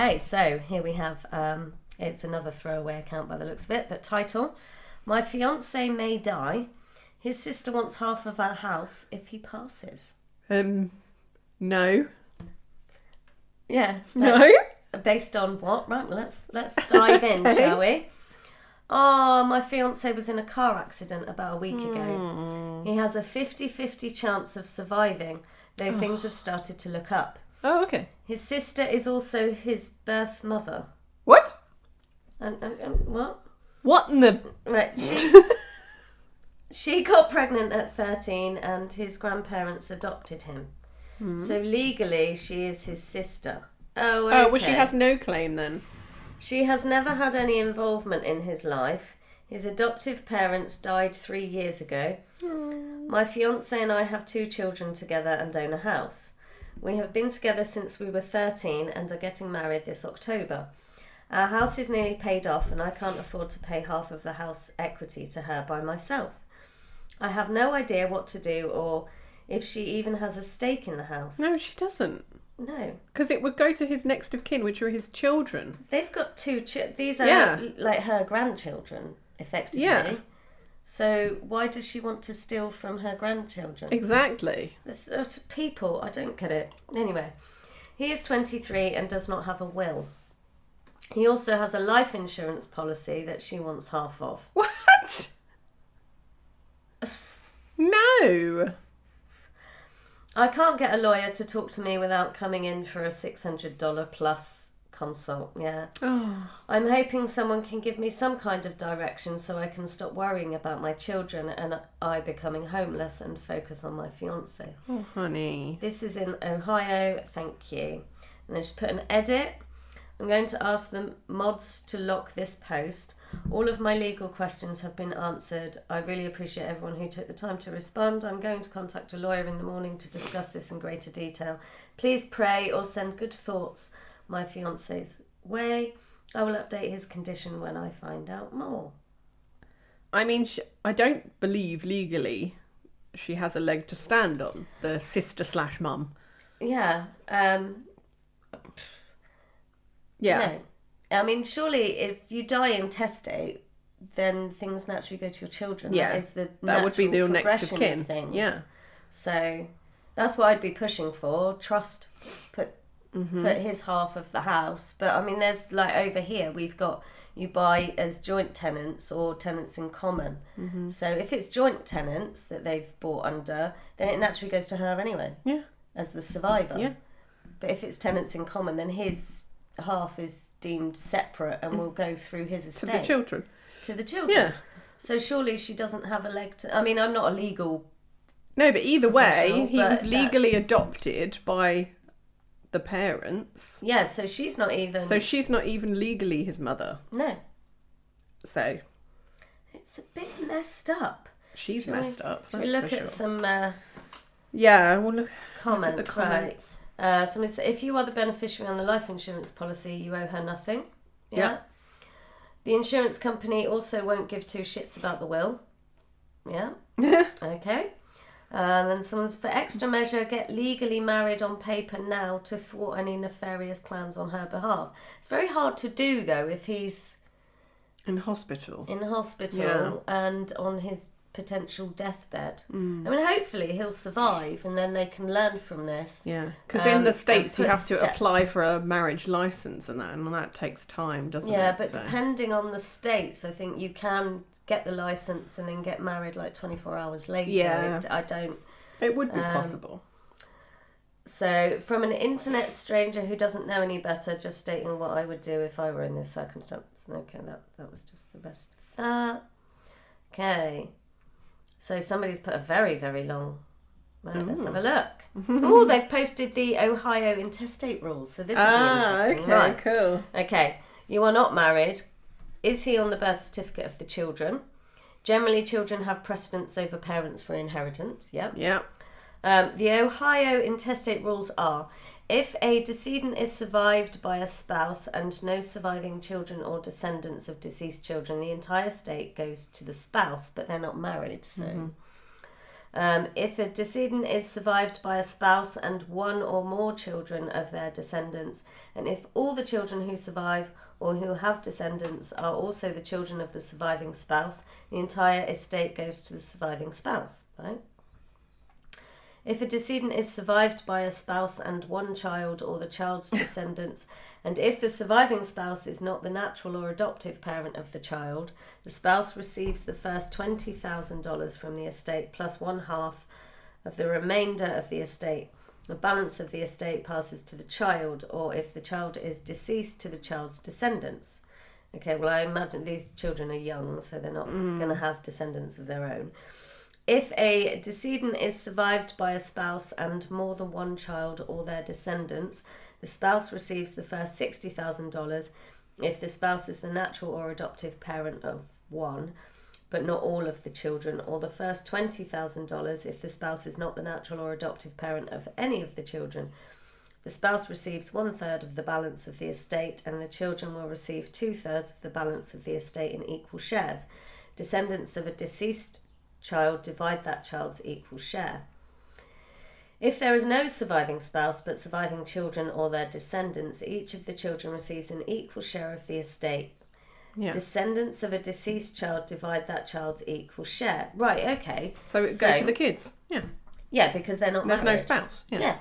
Okay, so here we have, it's another throwaway account by the looks of it, but title, My Fiancé May Die. His sister wants half of our house if he passes. No. Yeah. No? Based on what? Right, well, let's dive in, shall we? Oh, my fiancé was in a car accident about a week ago. He has a 50-50 chance of surviving, though things have started to look up. Oh, okay. His sister is also his birth mother. What? What? What in the... Right, she got pregnant at 13 and his grandparents adopted him. So legally, she is his sister. Oh, okay. Oh, well, she has no claim then. She has never had any involvement in his life. His adoptive parents died 3 years ago. My fiancé and I have 2 children together and own a house. We have been together since we were 13 and are getting married this October. Our house is nearly paid off and I can't afford to pay half of the house equity to her by myself. I have no idea what to do or if she even has a stake in the house. No, she doesn't. No. Because it would go to his next of kin, which are his children. They've got 2 these are like her grandchildren, effectively. Yeah. So why does she want to steal from her grandchildren? Exactly. People, I don't get it. Anyway, he is 23 and does not have a will. He also has a life insurance policy that she wants half of. What? No. I can't get a lawyer to talk to me without coming in for a $600 plus consult. Yeah. Oh. I'm hoping someone can give me some kind of direction so I can stop worrying about my children and I becoming homeless and focus on my fiancé. Oh, honey. This is in Ohio. Thank you. And they just put an edit. I'm going to ask the mods to lock this post. All of my legal questions have been answered. I really appreciate everyone who took the time to respond. I'm going to contact a lawyer in the morning to discuss this in greater detail. Please pray or send good thoughts my fiancé's way. I will update his condition when I find out more. I mean, I don't believe legally she has a leg to stand on, the sister/mum. Yeah. Yeah. No. I mean, surely if you die intestate, then things naturally go to your children. Yeah. That is the that would be the next of kin. Of things. Yeah. So that's what I'd be pushing for. Trust, put his half of the house. But I mean, there's like over here, we've got you buy as joint tenants or tenants in common. So if it's joint tenants that they've bought under, then it naturally goes to her anyway. Yeah. As the survivor. Yeah. But if it's tenants in common, then his half is deemed separate and will go through his estate. To the children. To the children. Yeah. So surely she doesn't have a leg to... I mean, I'm not a legal... No, but either way, he was but legally adopted by the parents. Yeah, so she's not even... So she's not even legally his mother. No. So... It's a bit messed up. She's messed up. Should we look at some... yeah, we'll look comments, at the comments. Right. Somebody said, if you are the beneficiary on the life insurance policy, you owe her nothing. Yeah. The insurance company also won't give 2 shits about the will. Yeah. Okay. And then someone's, for extra measure, get legally married on paper now to thwart any nefarious plans on her behalf. It's very hard to do, though, if he's... In hospital. And on his potential deathbed. I mean, hopefully he'll survive and then they can learn from this. Yeah, because in the States you have to apply for a marriage licence and that takes time, doesn't it? Yeah, but depending on the states, I think you can get the licence and then get married like 24 hours later. Yeah. It would be possible. So, from an internet stranger who doesn't know any better, just stating what I would do if I were in this circumstance. Okay, that was just the best of that. Okay. So somebody's put a very, very long... Right, let's have a look. Oh, they've posted the Ohio intestate rules. So this will be interesting. Okay, right. Cool. Okay, you are not married. Is he on the birth certificate of the children? Generally, children have precedence over parents for inheritance. Yep. Yeah. The Ohio intestate rules are... If a decedent is survived by a spouse and no surviving children or descendants of deceased children, the entire estate goes to the spouse, but they're not married, so... If a decedent is survived by a spouse and one or more children of their descendants, and if all the children who survive or who have descendants are also the children of the surviving spouse, the entire estate goes to the surviving spouse, right? If a decedent is survived by a spouse and one child or the child's descendants, and if the surviving spouse is not the natural or adoptive parent of the child, the spouse receives the first $20,000 from the estate plus 1/2 of the remainder of the estate. The balance of the estate passes to the child, or if the child is deceased, to the child's descendants. Okay, well, I imagine these children are young, so they're not going to have descendants of their own. If a decedent is survived by a spouse and more than one child or their descendants, the spouse receives the first $60,000 if the spouse is the natural or adoptive parent of one, but not all of the children, or the first $20,000 if the spouse is not the natural or adoptive parent of any of the children. The spouse receives 1/3 of the balance of the estate, and the children will receive 2/3 of the balance of the estate in equal shares. Descendants of a deceased child divide that child's equal share. If there is no surviving spouse but surviving children or their descendants, each of the children receives an equal share of the estate. Yeah. Descendants of a deceased child divide that child's equal share. Right, okay. So it goes to the kids. Yeah. Yeah, because they're not married. There's no spouse. Yeah.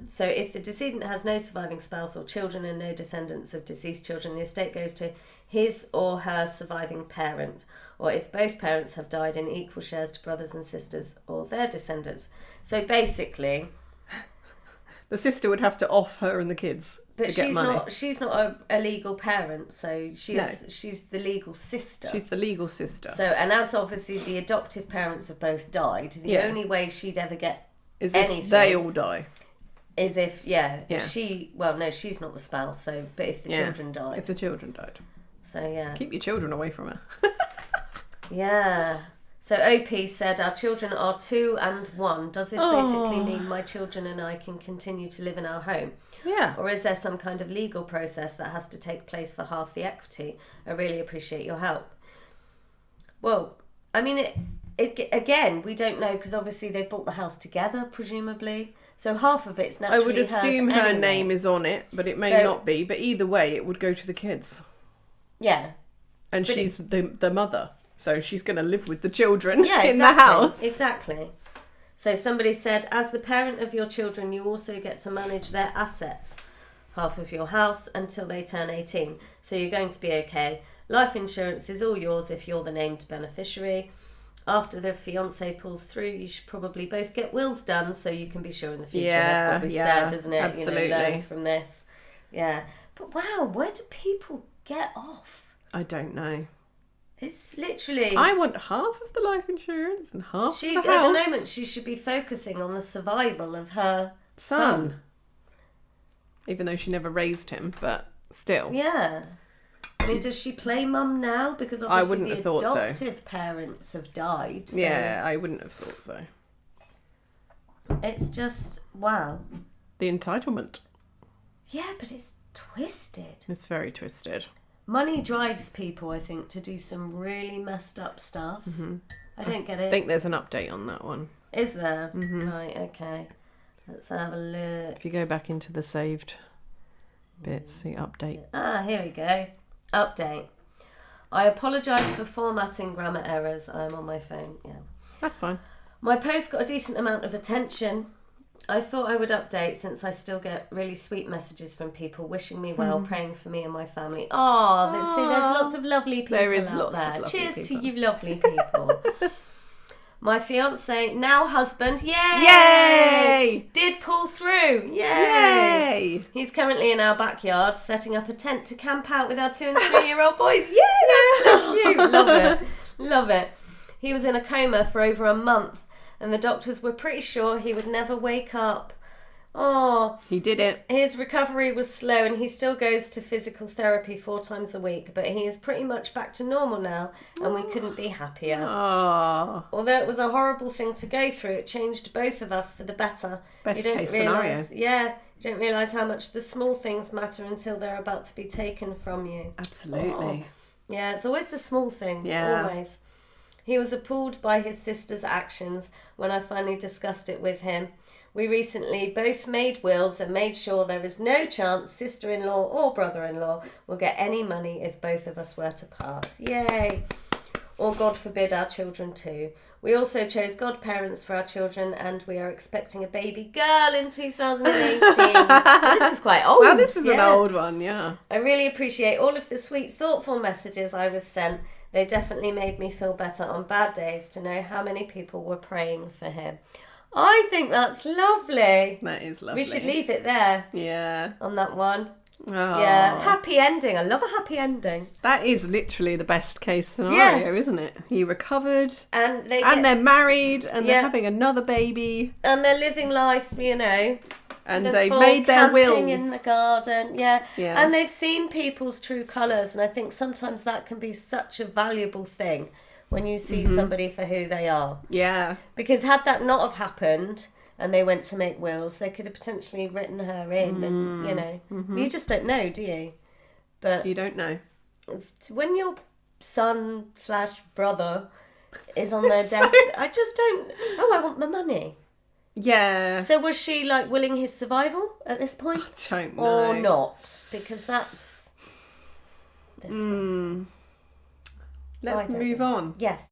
So if the decedent has no surviving spouse or children and no descendants of deceased children, the estate goes to his or her surviving parent, or if both parents have died, in equal shares to brothers and sisters or their descendants. So basically, the sister would have to off her and the kids to get money. But she's not a legal parent, so she's the legal sister. She's the legal sister. So, and as obviously the adoptive parents have both died, the only way she'd ever get is anything if they all die. Is if she's not the spouse. So, but if the children died, if the children died, so keep your children away from her. Yeah. So OP said, our children are 2 and 1. Does this basically mean my children and I can continue to live in our home? Yeah. Or is there some kind of legal process that has to take place for half the equity? I really appreciate your help. Well, I mean, it again, we don't know, because obviously they bought the house together, presumably. So half of it's naturally I would assume hers her anyway. name is on it, but it may not be. But either way, it would go to the kids. Yeah. And she's the mother, so she's going to live with the children in the house. Exactly. So somebody said, as the parent of your children, you also get to manage their assets, half of your house, until they turn 18. So you're going to be okay. Life insurance is all yours if you're the named beneficiary. After the fiancé pulls through, you should probably both get wills done so you can be sure in the future. That's what we said, isn't it? Absolutely. Learn from this. Yeah. But wow, where do people get off? I don't know. It's literally... I want half of the life insurance and half of the house. At the moment, she should be focusing on the survival of her son. Even though she never raised him, but still. Yeah. I mean, does she play mum now? Because obviously the adoptive parents have died. So yeah, I wouldn't have thought so. It's just, wow. The entitlement. Yeah, but it's twisted. It's very twisted. Money drives people, I think, to do some really messed up stuff. Mm-hmm. I don't get it. I think there's an update on that one. Is there? Mm-hmm. Right, okay. Let's have a look. If you go back into the saved bits, see update. Here we go. Update. I apologise for formatting grammar errors. I'm on my phone, yeah. That's fine. My post got a decent amount of attention. I thought I would update since I still get really sweet messages from people wishing me well, praying for me and my family. Oh, see, there's lots of lovely people out there. Cheers to you lovely people. My fiancé, now husband, yay! Did pull through, yay! He's currently in our backyard setting up a tent to camp out with our 2 and 3-year-old boys. Yay, that's so cute. Love it. He was in a coma for over a month, and the doctors were pretty sure he would never wake up. Oh, he did it. His recovery was slow, and he still goes to physical therapy 4 times a week, but he is pretty much back to normal now, and we couldn't be happier. Although it was a horrible thing to go through, it changed both of us for the better. Best case scenario. Yeah, you don't realise how much the small things matter until they're about to be taken from you. Absolutely. Yeah, it's always the small things, always. He was appalled by his sister's actions when I finally discussed it with him. We recently both made wills and made sure there is no chance sister-in-law or brother-in-law will get any money if both of us were to pass. Yay! Or God forbid our children too. We also chose godparents for our children and we are expecting a baby girl in 2018. This is quite old. Well, this is an old one, yeah. I really appreciate all of the sweet, thoughtful messages I was sent. They definitely made me feel better on bad days to know how many people were praying for him. I think that's lovely. That is lovely. We should leave it there. Yeah. On that one. Oh. Yeah. Happy ending. I love a happy ending. That is literally the best case scenario, isn't it? He recovered. And they're married and they're having another baby. And they're living life, you know. And they've made their will in the garden, yeah. Yeah. And they've seen people's true colours, and I think sometimes that can be such a valuable thing when you see somebody for who they are. Yeah. Because had that not have happened and they went to make wills, they could have potentially written her in, and you know, you just don't know, do you? But you don't know. When your son/brother is on their death, I just don't. Oh, I want the money. Yeah. So was she like willing his survival at this point? I don't know. Or not? Because that's... Let's move on. Yes.